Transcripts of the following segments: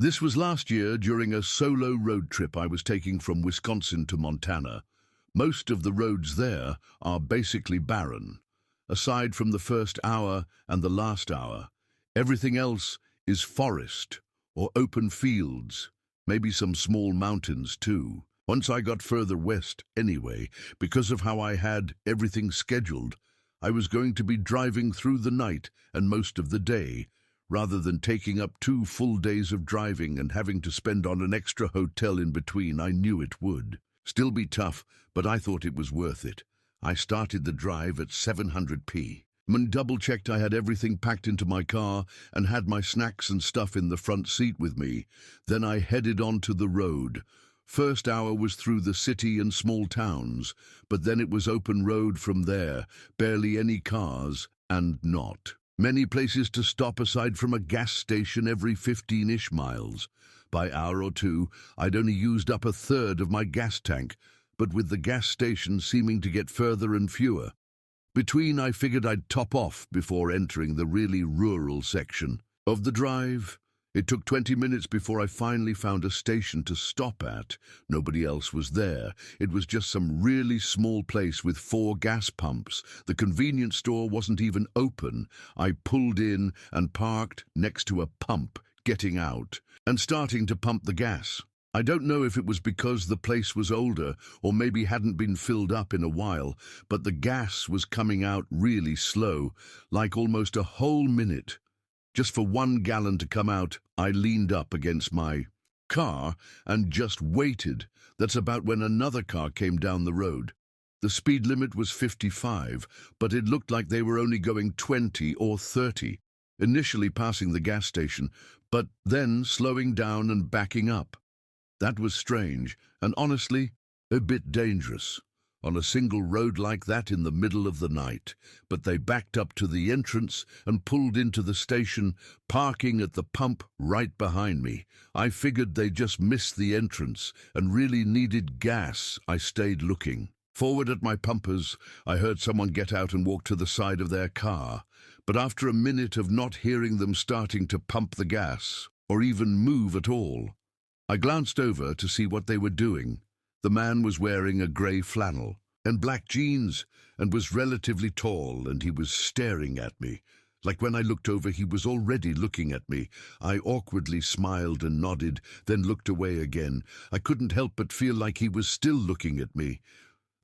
This was last year during a solo road trip I was taking from Wisconsin to Montana. Most of the roads there are basically barren. Aside from the first hour and the last hour, everything else is forest or open fields, maybe some small mountains too. Once I got further west anyway, because of how I had everything scheduled, I was going to be driving through the night and most of the day, rather than taking up 2 full days of driving and having to spend on an extra hotel in between. I knew it would still be tough, but I thought it was worth it. I started the drive at 700p. Double-checked I had everything packed into my car and had my snacks and stuff in the front seat with me. Then I headed onto the road. First hour was through the city and small towns, but then it was open road from there, barely any cars, and not many places to stop aside from a gas station every 15-ish miles. By hour or two, I'd only used up a third of my gas tank, but with the gas station seeming to get further and fewer. Between, I figured I'd top off before entering the really rural section of the drive. It took 20 minutes before I finally found a station to stop at. Nobody else was there. It was just some really small place with 4 gas pumps. The convenience store wasn't even open. I pulled in and parked next to a pump, getting out and starting to pump the gas. I don't know if it was because the place was older or maybe hadn't been filled up in a while, but the gas was coming out really slow, like almost a whole minute. Just for 1 gallon to come out, I leaned up against my car and just waited. That's about when another car came down the road. The speed limit was 55, but it looked like they were only going 20 or 30, initially passing the gas station, but then slowing down and backing up. That was strange, and honestly, a bit dangerous, on a single road like that in the middle of the night. But they backed up to the entrance and pulled into the station, parking at the pump right behind me. I figured they just missed the entrance and really needed gas. I stayed looking. Forward at my pumpers, I heard someone get out and walk to the side of their car. But after a minute of not hearing them starting to pump the gas, or even move at all, I glanced over to see what they were doing. The man was wearing a grey flannel and black jeans and was relatively tall, and he was staring at me. Like when I looked over, he was already looking at me. I awkwardly smiled and nodded, then looked away again. I couldn't help but feel like he was still looking at me.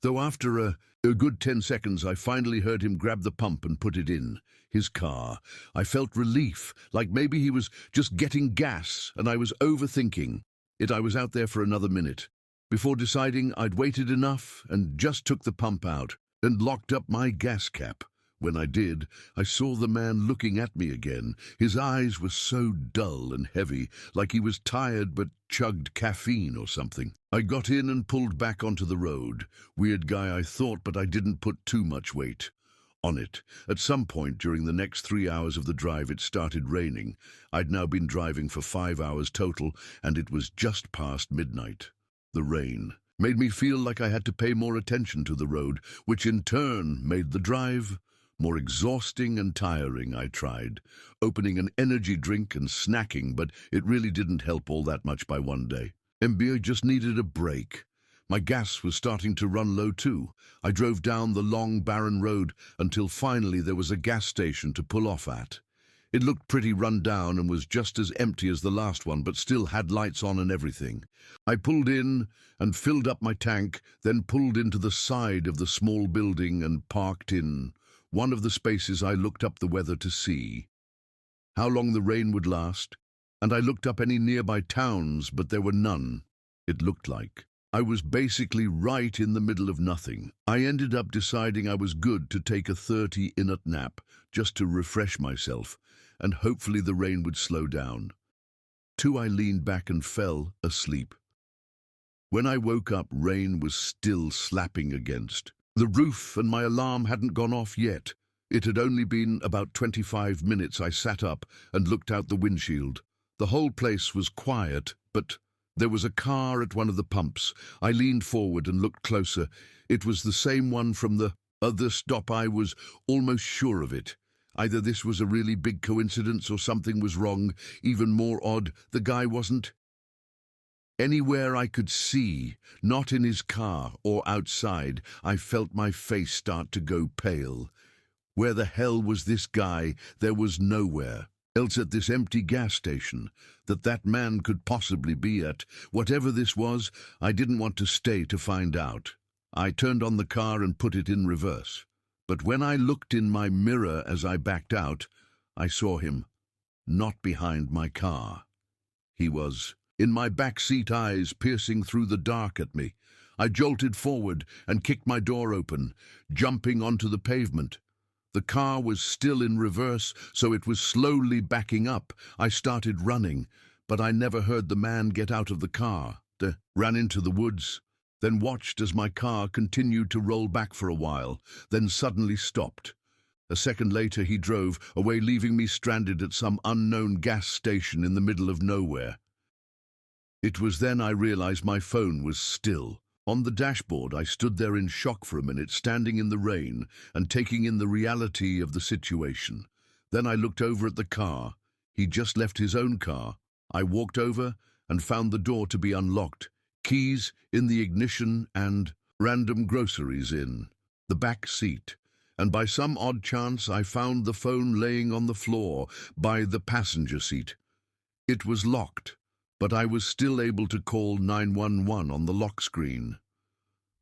Though after a good 10 seconds, I finally heard him grab the pump and put it in his car. I felt relief, like maybe he was just getting gas and I was overthinking it. I was out there for another minute before deciding I'd waited enough and just took the pump out and locked up my gas cap. When I did, I saw the man looking at me again. His eyes were so dull and heavy, like he was tired but chugged caffeine or something. I got in and pulled back onto the road. Weird guy, I thought, but I didn't put too much weight on it. At some point during the next 3 hours of the drive, it started raining. I'd now been driving for 5 hours total, and it was just past midnight. The rain made me feel like I had to pay more attention to the road, which in turn made the drive more exhausting and tiring. I tried opening an energy drink and snacking, but it really didn't help all that much by one day. I just needed a break. My gas was starting to run low too. I drove down the long, barren road until finally there was a gas station to pull off at. It looked pretty run down and was just as empty as the last one, but still had lights on and everything. I pulled in and filled up my tank, then pulled into the side of the small building and parked in one of the spaces. I looked up the weather to see how long the rain would last, and I looked up any nearby towns, but there were none. It looked like I was basically right in the middle of nothing. I ended up deciding I was good to take a 30-minute nap just to refresh myself, and hopefully the rain would slow down. I leaned back and fell asleep. When I woke up, rain was still slapping against the roof and my alarm hadn't gone off yet. It had only been about 25 minutes. I sat up and looked out the windshield. The whole place was quiet, but there was a car at one of the pumps. I leaned forward and looked closer. It was the same one from the other stop. I was almost sure of it. Either this was a really big coincidence or something was wrong. Even more odd, the guy wasn't anywhere I could see, not in his car or outside. I felt my face start to go pale. Where the hell was this guy? There was nowhere else at this empty gas station that man could possibly be at. Whatever this was, I didn't want to stay to find out. I turned on the car and put it in reverse. But when I looked in my mirror as I backed out, I saw him, not behind my car. He was in my back seat, eyes piercing through the dark at me. I jolted forward and kicked my door open, jumping onto the pavement. The car was still in reverse, so it was slowly backing up. I started running, but I never heard the man get out of the car. Ran into the woods, then watched as my car continued to roll back for a while, then suddenly stopped. A second later, he drove away, leaving me stranded at some unknown gas station in the middle of nowhere. It was then I realized my phone was still on the dashboard. I stood there in shock for a minute, standing in the rain and taking in the reality of the situation. Then I looked over at the car. He'd just left his own car. I walked over and found the door to be unlocked, keys in the ignition and random groceries in the back seat. And by some odd chance, I found the phone laying on the floor by the passenger seat. It was locked, but I was still able to call 911 on the lock screen.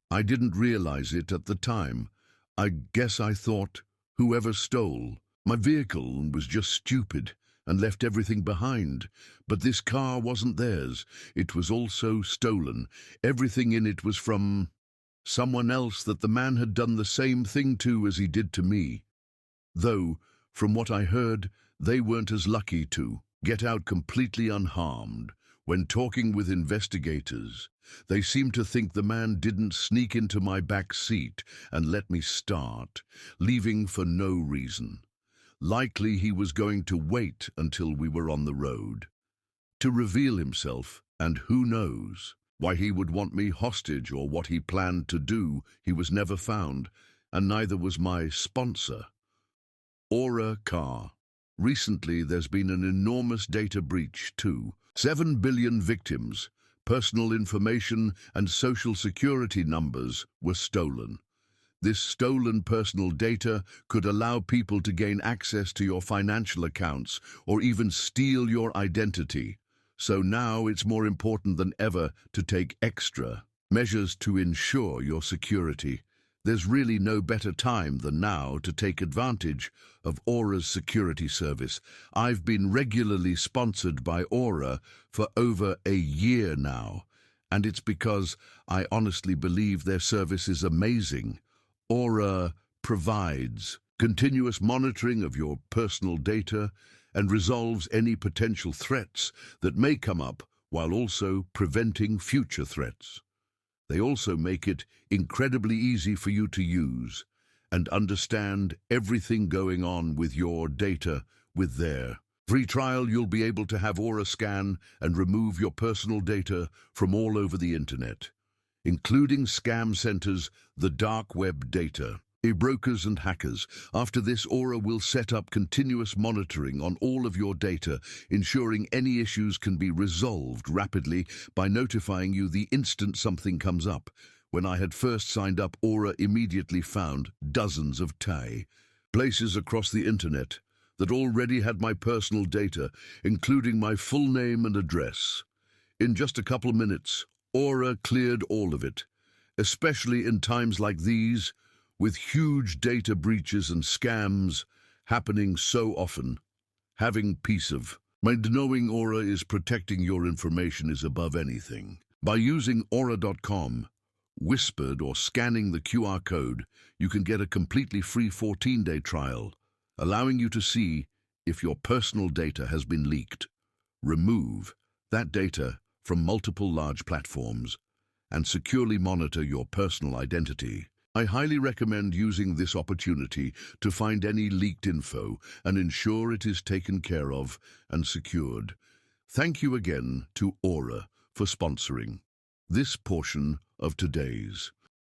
I didn't realize it at the time. I guess I thought whoever stole my vehicle was just stupid and left everything behind. But this car wasn't theirs. It was also stolen. Everything in it was from someone else that the man had done the same thing to as he did to me. Though, from what I heard, they weren't as lucky to get out completely unharmed. When talking with investigators, they seemed to think the man didn't sneak into my back seat and let me start, leaving for no reason. Likely he was going to wait until we were on the road to reveal himself, and who knows why he would want me hostage or what he planned to do. He was never found, and neither was my sponsor, Aura Car. Recently, there's been an enormous data breach too. 7 billion victims, personal information and social security numbers were stolen. This stolen personal data could allow people to gain access to your financial accounts or even steal your identity. So now it's more important than ever to take extra measures to ensure your security. There's really no better time than now to take advantage of Aura's security service. I've been regularly sponsored by Aura for over a year now, and it's because I honestly believe their service is amazing. Aura provides continuous monitoring of your personal data and resolves any potential threats that may come up while also preventing future threats. They also make it incredibly easy for you to use and understand everything going on with your data. With their free trial, you'll be able to have Aura scan and remove your personal data from all over the internet, including scam centers, the dark web data, brokers and hackers. After this, Aura will set up continuous monitoring on all of your data, ensuring any issues can be resolved rapidly by notifying you the instant something comes up. When I had first signed up, Aura immediately found dozens of places across the internet that already had my personal data, including my full name and address. In just a couple of minutes, Aura cleared all of it, especially in times like these, with huge data breaches and scams happening so often. Having peace of mind knowing Aura is protecting your information is above anything. By using Aura.com, Whispered, or scanning the QR code, you can get a completely free 14-day trial, allowing you to see if your personal data has been leaked, remove that data from multiple large platforms, and securely monitor your personal identity. I highly recommend using this opportunity to find any leaked info and ensure it is taken care of and secured. Thank you again to Aura for sponsoring this portion of today's